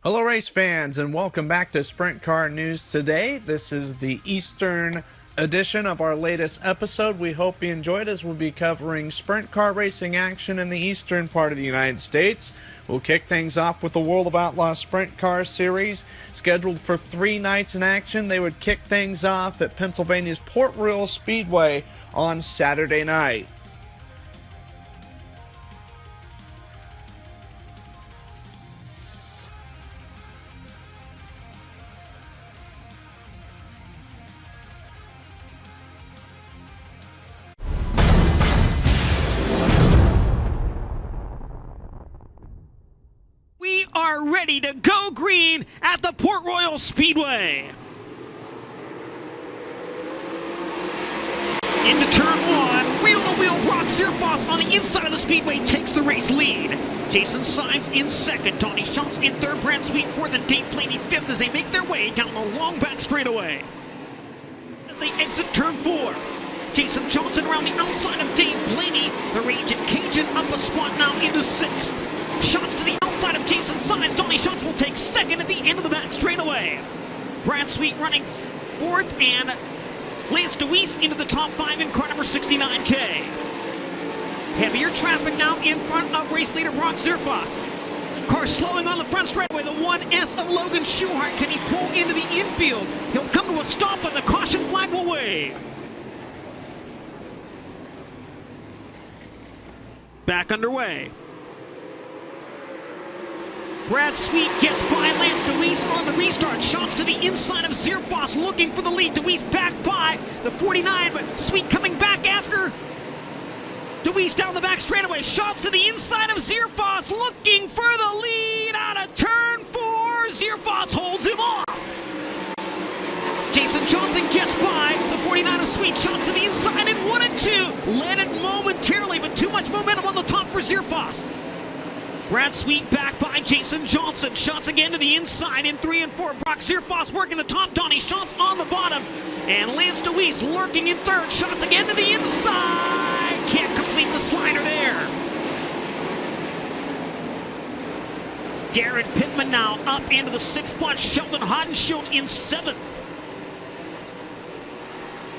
Hello race fans and welcome back to Sprint Car News Today. This is the Eastern edition of our latest episode. We hope you enjoyed as we'll be covering sprint car racing action in the eastern part of the United States. We'll kick things off with the World of Outlaws Sprint Car Series. Scheduled for 3 nights in action, they would kick things off at Pennsylvania's Port Royal Speedway on Saturday night. Are ready to go green at the Port Royal Speedway. Into turn one, wheel-to-wheel Brock Zierfoss on the inside of the speedway takes the race lead. Jason Signs in second, Donnie Schatz in third, Brad Sweet fourth, and Dave Blaney fifth as they make their way down the long back straightaway. As they exit turn four, Jason Johnson around the outside of Dave Blaney. The Raging Cajun up a spot now into sixth. Shots to the outside of Jason Signs. Donnie Schatz will take second at the end of the back straightaway. Brad Sweet running fourth, and Lance DeWeese into the top five in car number 69K. Heavier traffic now in front of race leader Brock Zierfoss. Car slowing on the front straightaway. The 1S of Logan Schuhart. Can he pull into the infield? He'll come to a stop, but the caution flag will wave. Back underway. Brad Sweet gets by Lance DeWeese on the restart. Shots to the inside of Zierfoss looking for the lead. DeWeese back by the 49, but Sweet coming back after DeWeese down the back straightaway. Shots to the inside of Zierfoss looking for the lead out of turn four. Zierfoss holds him off. Jason Johnson gets by the 49 of Sweet. Shots to the inside in 1 and 2. Led it momentarily, but too much momentum on the top for Zierfoss. Brad Sweet back by Jason Johnson. Shots again to the inside in 3 and 4. Brock Zierfoss working the top. Donnie Schatz on the bottom. And Lance DeWeese lurking in third. Shots again to the inside. Can't complete the slider there. Darren Pittman now up into the 6th spot. Sheldon Hodenshield in 7th.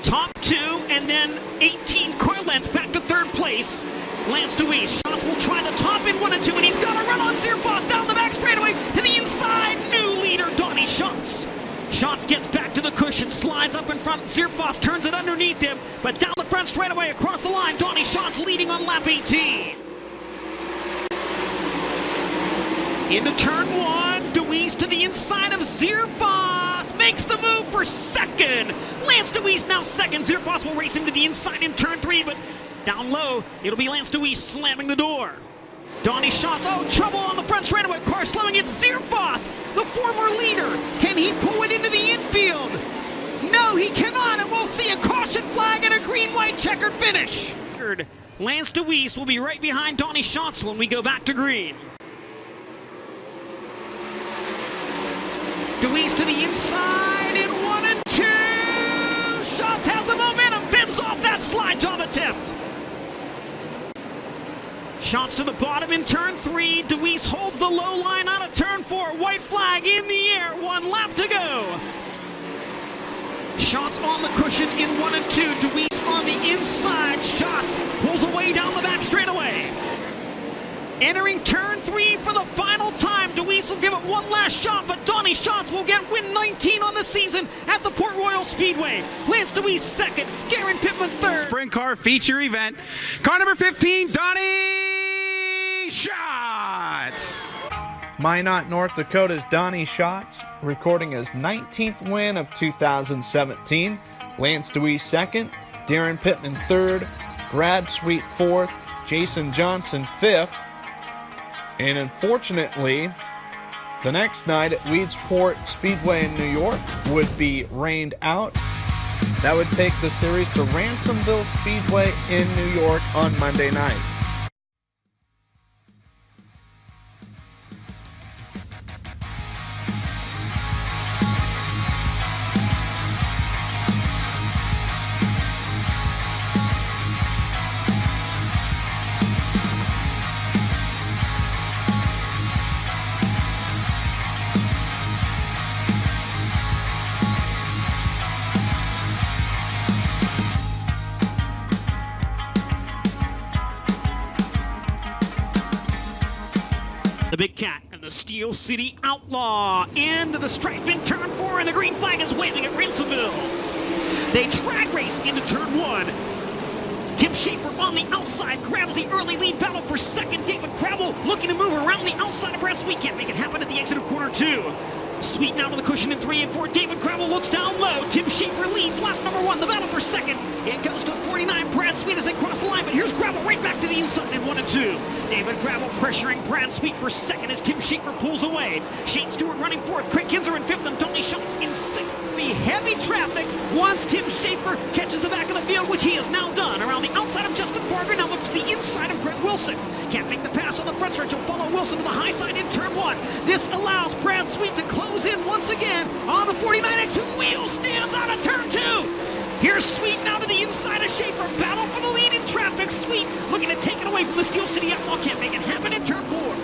Top 2 and then 18 car lengths back to 3rd place. Lance DeWeese. Schatz will try the top in 1 and 2, and he's got a run on Zierfoss down the back straightaway to the inside. New leader, Donnie Schatz. Schatz gets back to the cushion, slides up in front. Zierfoss turns it underneath him, but down the front straightaway across the line. Donnie Schatz leading on lap 18. Into turn 1, DeWeese to the inside of Zierfoss. Makes the move for second. Lance DeWeese now second. Zierfoss will race him to the inside in turn 3, but down low, it'll be Lance DeWeese slamming the door. Donnie Schatz, trouble on the front straightaway. Car slowing, it's Zierfoss, the former leader. Can he pull it into the infield? No, he cannot, and we'll see a caution flag and a green-white checkered finish. Lance DeWeese will be right behind Donnie Schatz when we go back to green. DeWeese to the inside in 1 and 2. Schatz has the momentum, fends off that slide job attempt. Shots to the bottom in turn 3. DeWeese holds the low line out of turn 4. White flag in the air. 1 lap to go. Shots on the cushion in 1 and 2. DeWeese on the inside. Shots pulls away down the back straightaway. Entering turn 3 for the final time. DeWeese will give it one last shot, but Donnie Schatz will get win 19 on the season at the Port Royal Speedway. Lance DeWeese second. Darren Pittman third. Sprint car feature event. Car number 15, Donnie Schatz. Minot, North Dakota's Donnie Schatz recording his 19th win of 2017. Lance DeWeese second. Darren Pittman third. Brad Sweet fourth. Jason Johnson fifth. And unfortunately, the next night at Weedsport Speedway in New York would be rained out. That would take the series to Ransomville Speedway in New York on Monday night. Big Cat and the Steel City Outlaw into the stripe in turn 4, and the green flag is waving at Ransomville. They drag race into turn 1. Tim Schaefer on the outside grabs the early lead. Battle for second. David Gravel looking to move around the outside of Brad Sweet. Can't make it happen at the exit of corner 2. Sweet now to the cushion in 3 and 4. David Gravel looks down low. Tim Schaefer leads lap number 1. The battle for second. It goes to 49. Brad Sweet as they cross the line, but here's Gravel right back to the inside in 1 and 2. David Gravel pressuring Brad Sweet for second as Tim Schaefer pulls away. Shane Stewart running 4th. Craig Kinzer in 5th and Tony Schultz in 6th. The heavy traffic once Tim Schaefer catches the back of the field, which he has now done. Around the outside of Justin Barger, now up to the inside of Greg Wilson. Can't make the pass on the front stretch. He'll follow Wilson to the high side in turn 1. This allows Brad Sweet to close in once again on the 49X, who wheel stands out of turn 2. Here's Sweet now to the inside of Schaefer. Battle for the lead in traffic. Sweet looking to take it away from the Steel City Outlaw. Can't make it happen in turn 4.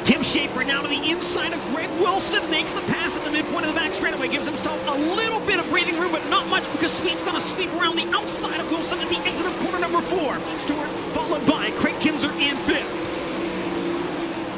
Tim Schaefer now to the inside of Greg Wilson, makes the pass at the midpoint of the back straightaway, gives himself a little bit of breathing room, but not much, because Sweet's going to sweep around the outside of Wilson at the exit of corner number 4. Stewart followed by Craig Kinzer in 5th.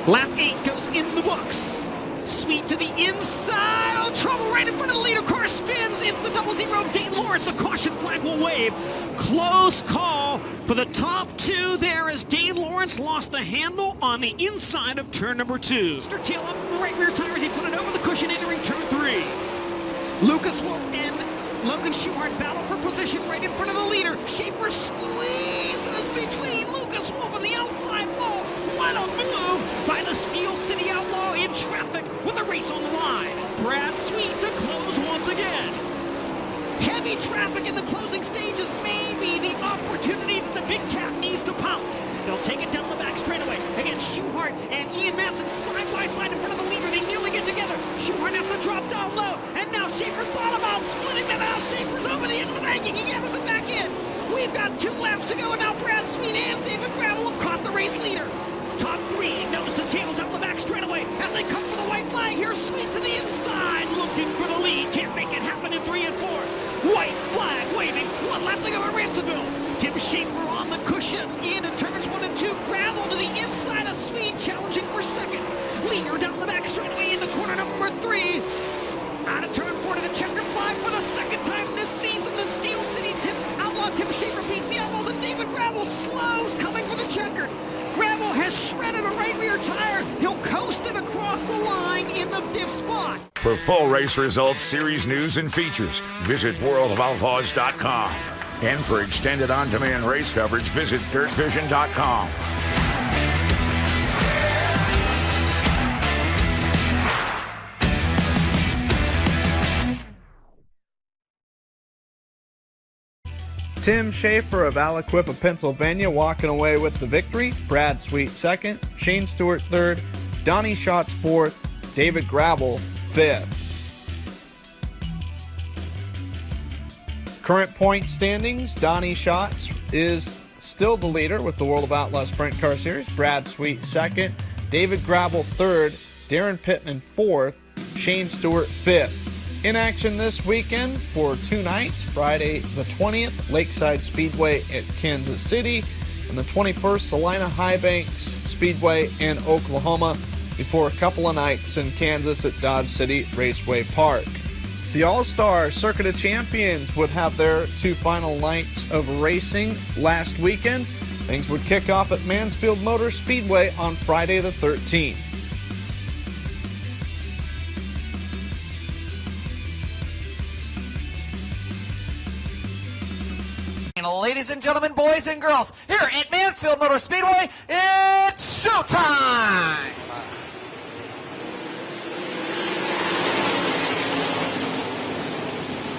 Lap 8 goes in the books. Sweet to the inside. Oh, trouble right in front of the leader. Car spins. It's the 00 Dane Lawrence. The caution flag will wave. Close call for the top 2 there as Dane Lawrence lost the handle on the inside of turn number 2. Mr. Tail up from the right rear tires. He put it over the cushion entering turn 3. Lucas Wolf and Logan Schuhart battle for position right in front of the leader. Schaefer squeezes between Lucas Wolf and the outside wall. What a move by the Steel City Outlaw in traffic with a race on the line. Brad Sweet to close once again. Heavy traffic in the closing stages may be the opportunity that the Big Cat needs to pounce. They'll take it down the back straightaway against Schuhart and Ian Madsen side by side in front of the leader. They nearly get together. Schuhart has to drop down low, and now Schaefer's bottom out, splitting them out. Schaefer's over the edge of the banking. He gathers it back in. We've got 2 laps to go, and now Brad Sweet and David Gravel have caught the race leader. Top 3 nose to tail down the back straightaway as they come for the white flag. Here's Sweet to the inside, looking for the lead. Can't make it happen in 3 and 4. White flag waving. 1 lap to go at Ransomville. Tim Schaefer on the cushion into turns 1 and 2. Gravel to the inside of Sweet, challenging for second. Leader down the back straightaway into corner number 3. Out of turn 4 to the checker flag for the second time this season. The Steel City Outlaw Tim Schaefer beats the Outlaws, and David Gravel slows coming for the checker. Gravel has shredded a right rear tire. He'll coast it across the line in the 5th spot. For full race results, series news, and features, visit worldofoutlaws.com. And for extended on-demand race coverage, visit dirtvision.com. Tim Schaefer of Aliquippa, Pennsylvania, walking away with the victory. Brad Sweet 2nd, Shane Stewart 3rd, Donnie Schatz 4th, David Gravel 5th. Current point standings, Donnie Schatz is still the leader with the World of Outlaws Sprint Car Series. Brad Sweet 2nd, David Gravel 3rd, Darren Pittman 4th, Shane Stewart 5th. In action this weekend for 2 nights, Friday the 20th, Lakeside Speedway at Kansas City, and the 21st, Salina High Banks Speedway in Oklahoma, before a couple of nights in Kansas at Dodge City Raceway Park. The All-Star Circuit of Champions would have their 2 final nights of racing last weekend. Things would kick off at Mansfield Motor Speedway on Friday the 13th. Ladies and gentlemen, boys and girls, here at Mansfield Motor Speedway, it's showtime!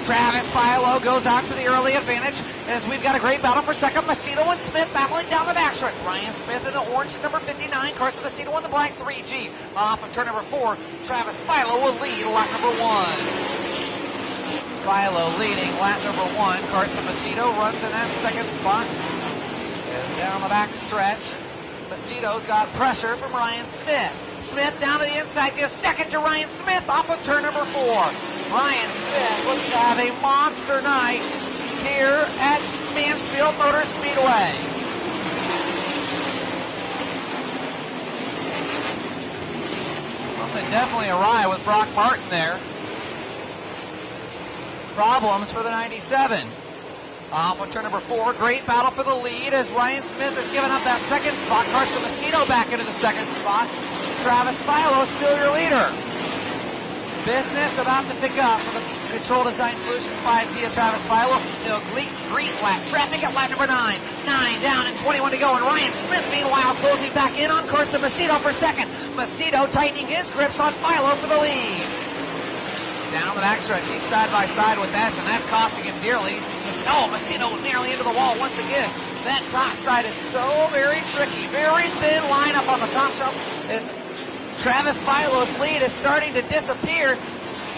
Travis Philo goes out to the early advantage as we've got a great battle for second. Macedo and Smith battling down the backstretch. Ryan Smith in the orange, number 59. Carson Macedo in the black 3G. Off of turn number 4, Travis Philo will lead lap number 1. Philo leading lap number 1. Carson Macedo runs in that second spot. Is down the back stretch. Macedo's got pressure from Ryan Smith. Smith down to the inside, gives second to Ryan Smith off of turn number 4. Ryan Smith looking to have a monster night here at Mansfield Motor Speedway. definitely awry with Brock Martin there. Problems for the 97. Off of turn number 4, great battle for the lead as Ryan Smith has given up that second spot. Carson Macedo back into the second spot. Travis Philo still your leader. Business about to pick up for the Control Design Solutions 5T of Travis Philo. No green lap traffic at lap number 9. 9 down and 21 to go. And Ryan Smith, meanwhile, closing back in on Carson Macedo for second. Macedo tightening his grips on Philo for the lead. Down the backstretch, he's side by side with Ash, and that's costing him dearly. Macedo nearly into the wall once again. That top side is so very tricky. Very thin lineup on the top shelf. As Travis Philo's lead is starting to disappear.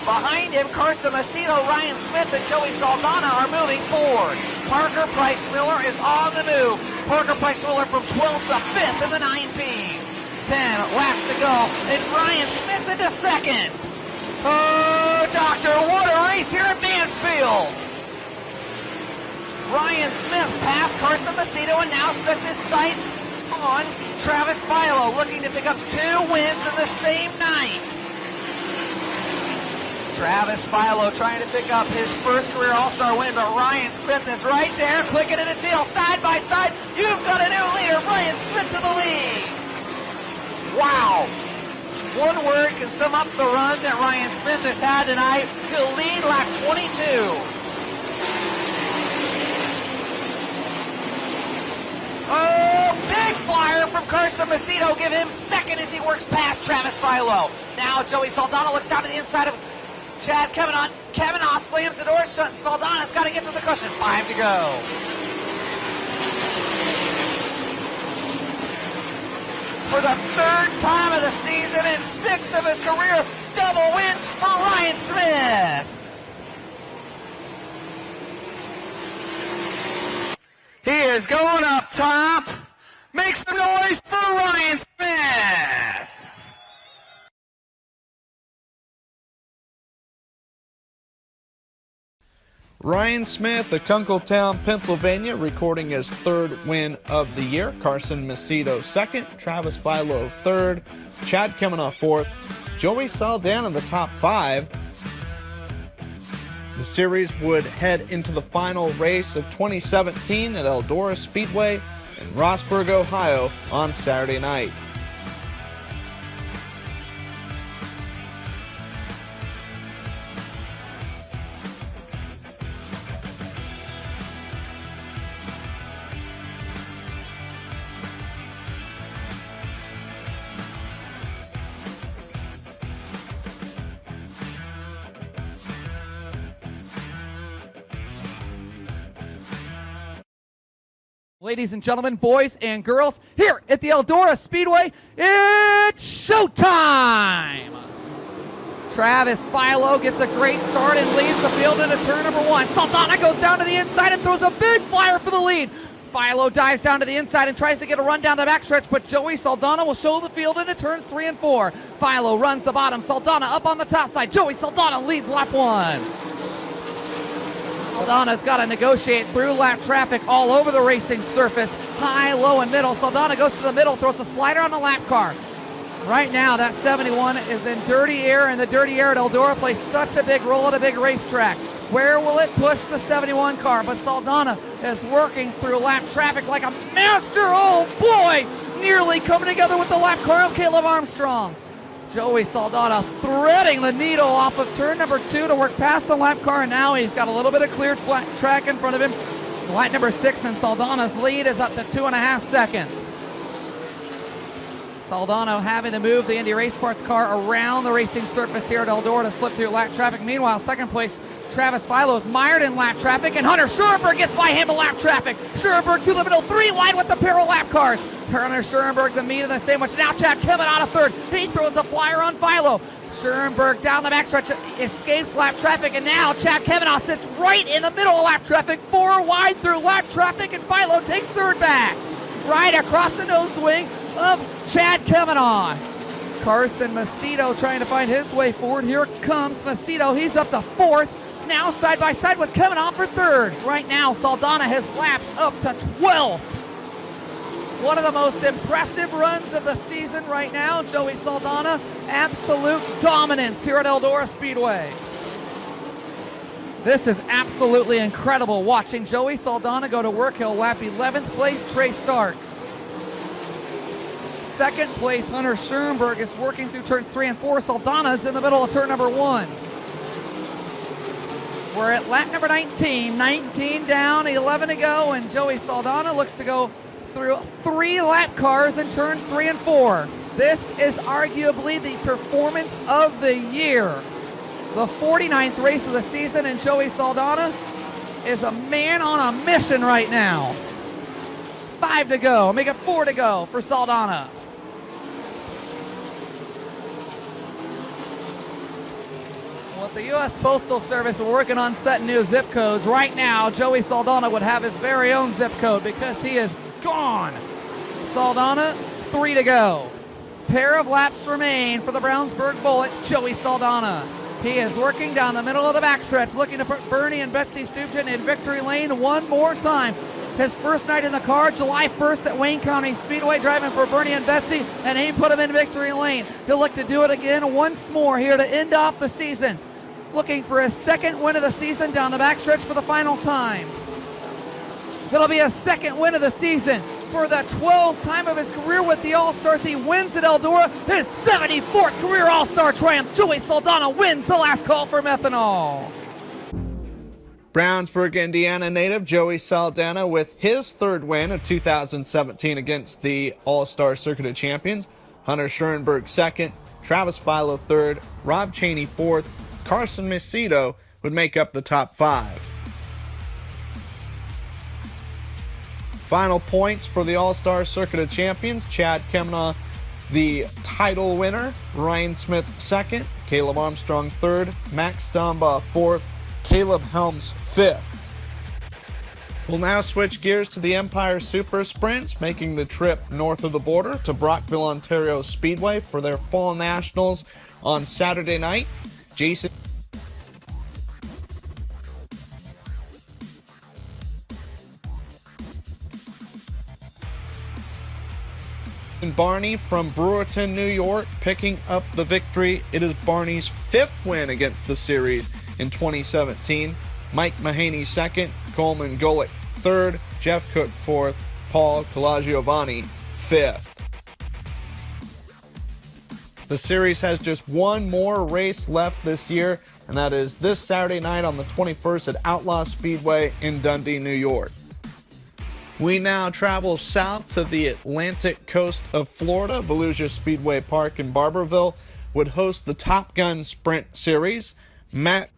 Behind him, Carson Macedo, Ryan Smith, and Joey Saldana are moving forward. Parker Price Miller is on the move. Parker Price Miller from 12th to 5th in the 9P. 10 laps to go, and Ryan Smith into second. Oh, Doctor, what a race here at Mansfield! Ryan Smith passed Carson Macedo and now sets his sights on Travis Philo, looking to pick up 2 wins in the same night. Travis Philo trying to pick up his first career All-Star win, but Ryan Smith is right there, clicking in his heels side by side. You've got a new leader, Ryan Smith to the lead. Wow. One word can sum up the run that Ryan Smith has had tonight. He'll lead lap 22. Oh, big flyer from Carson Macedo. Give him second as he works past Travis Philo. Now Joey Saldana looks down to the inside of Chad Kavanaugh. Kavanaugh slams the door shut. Saldana's got to get to the cushion. 5 to go. For the 3rd time of the season and 6th of his career, double wins for Ryan Smith. He is going up top. Make some noise for Ryan Smith. Ryan Smith of Kunkletown, Pennsylvania, recording his 3rd win of the year. Carson Macedo 2nd, Travis Philo 3rd, Chad Kavanaugh 4th, Joey Saldana in the top 5. The series would head into the final race of 2017 at Eldora Speedway in Rossburg, Ohio on Saturday night. Ladies and gentlemen, boys and girls, here at the Eldora Speedway, it's showtime! Travis Philo gets a great start and leads the field into turn number 1. Saldana goes down to the inside and throws a big flyer for the lead. Philo dives down to the inside and tries to get a run down the backstretch, but Joey Saldana will show the field into turns 3 and 4. Philo runs the bottom, Saldana up on the top side. Joey Saldana leads lap 1. Saldana's got to negotiate through lap traffic all over the racing surface, high, low, and middle. Saldana goes to the middle, throws a slider on the lap car. Right now, that 71 is in dirty air, and the dirty air at Eldora plays such a big role at a big racetrack. Where will it push the 71 car? But Saldana is working through lap traffic like a master. Oh boy, nearly coming together with the lap car of Caleb Armstrong. Joey Saldana threading the needle off of turn number 2 to work past the lap car, and now he's got a little bit of cleared track in front of him. Light number 6, and Saldana's lead is up to 2.5 seconds. Saldana having to move the Indy Race Parts car around the racing surface here at Eldora to slip through lap traffic. Meanwhile, second place, Travis Philo is mired in lap traffic, and Hunter Schoenberg gets by him to lap traffic. Schoenberg through the middle, 3 wide with the pair of lap cars. Hunter Schoenberg, the meat of the sandwich. Now Chad Kevin on a 3rd. He throws a flyer on Philo. Schoenberg down the backstretch, escapes lap traffic, and now Chad Kavanaugh sits right in the middle of lap traffic, 4 wide through lap traffic, and Philo takes 3rd back. Right across the nose swing of Chad Kavanaugh. Carson Macedo trying to find his way forward. Here comes Macedo. He's up to 4th. Now side by side with Kavanaugh for 3rd. Right now, Saldana has lapped up to 12th. One of the most impressive runs of the season right now, Joey Saldana. Absolute dominance here at Eldora Speedway. This is absolutely incredible watching Joey Saldana go to work. He'll lap 11th place, Trey Starks. Second place, Hunter Schoenberg is working through turns 3 and 4. Saldana's in the middle of turn number 1. We're at lap number 19. 19 down, 11 to go, and Joey Saldana looks to go through 3 lap cars in turns 3 and 4. This is arguably the performance of the year. The 49th race of the season, and Joey Saldana is a man on a mission right now. 5 to go, make it 4 to go for Saldana. With the U.S. Postal Service working on setting new zip codes, right now Joey Saldana would have his very own zip code because he is gone. Saldana, 3 to go. Pair of laps remain for the Brownsburg Bullet, Joey Saldana. He is working down the middle of the backstretch, looking to put Bernie and Betsy Stupton in victory lane one more time. His first night in the car, July 1st at Wayne County Speedway, driving for Bernie and Betsy, and he put him in victory lane. He'll look to do it again once more here to end off the season. Looking for his second win of the season down the backstretch for the final time. It'll be a second win of the season for the 12th time of his career with the All-Stars. He wins at Eldora, his 74th career All-Star triumph. Joey Saldana wins the last call for methanol. Brownsburg, Indiana native Joey Saldana with his 3rd win of 2017 against the All-Star Circuit of Champions. Hunter Schoenberg 2nd, Travis Philo 3rd, Rob Chaney 4th, Carson Macedo would make up the top 5. Final points for the All-Star Circuit of Champions. Chad Kemnaugh, the title winner. Ryan Smith 2nd. Caleb Armstrong 3rd. Max Stombaugh 4th. Caleb Helms 5th. We'll now switch gears to the Empire Super Sprints, making the trip north of the border to Brockville, Ontario Speedway for their Fall Nationals on Saturday night. Jason Barney from Brewerton, New York, picking up the victory. It is Barney's 5th win against the series in 2017. Mike Mahaney 2nd, Coleman Golick 3rd, Jeff Cook 4th, Paul Colagiovanni 5th. The series has just one more race left this year, and that is this Saturday night on the 21st at Outlaws Speedway in Dundee, New York. We now travel south to the Atlantic coast of Florida. Volusia Speedway Park in Barberville would host the Top Gun Sprint Series. Matt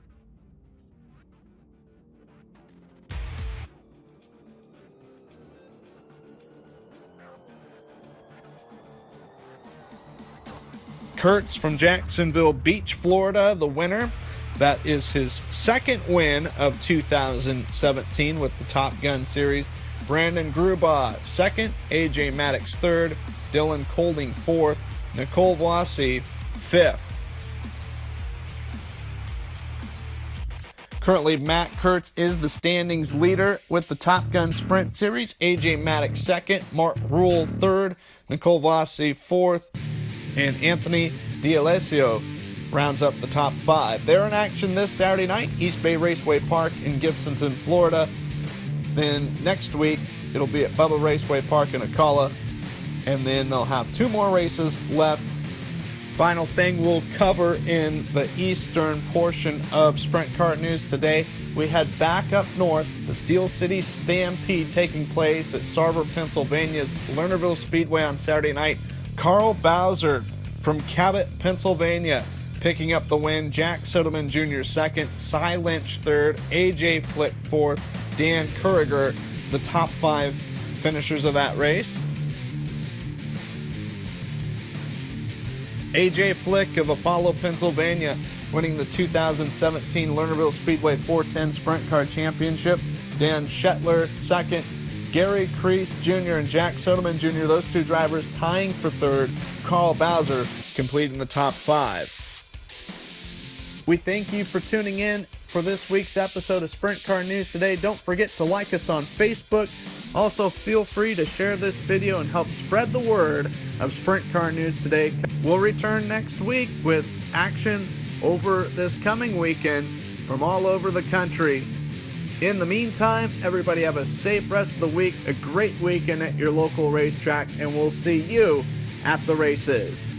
Kurtz from Jacksonville Beach, Florida, the winner. That is his 2nd win of 2017 with the Top Gun Series. Brandon Grubaugh 2nd, AJ Maddox 3rd, Dylan Colding 4th, Nicole Vlassi 5th. Currently, Matt Kurtz is the standings leader with the Top Gun Sprint Series. AJ Maddox 2nd, Mark Rule 3rd, Nicole Vlassi 4th, and Anthony D'Alessio rounds up the top 5. They're in action this Saturday night, East Bay Raceway Park in Gibsonton, Florida. Then next week, it'll be at Bubba Raceway Park in Ocala. And then they'll have 2 more races left. Final thing we'll cover in the eastern portion of Sprint Car News today. We head back up north, the Steel City Stampede taking place at Sarver, Pennsylvania's Lernerville Speedway on Saturday night. Carl Bowser from Cabot, Pennsylvania, picking up the win. Jack Soderman Jr. 2nd, Cy Lynch 3rd, AJ Flick 4th, Dan Kuriger, the top 5 finishers of that race. AJ Flick of Apollo, Pennsylvania, winning the 2017 Lernerville Speedway 410 Sprint Car Championship. Dan Shetler 2nd, Gary Crease Jr. and Jack Soderman Jr., those 2 drivers tying for 3rd. Carl Bowser completing the top 5. We thank you for tuning in for this week's episode of Sprint Car News Today. Don't forget to like us on Facebook, Also, feel free to share this video and help spread the word of Sprint Car News Today. We'll return next week with action over this coming weekend from all over the country. In the meantime, everybody have a safe rest of the week, a great weekend at your local racetrack, and we'll see you at the races.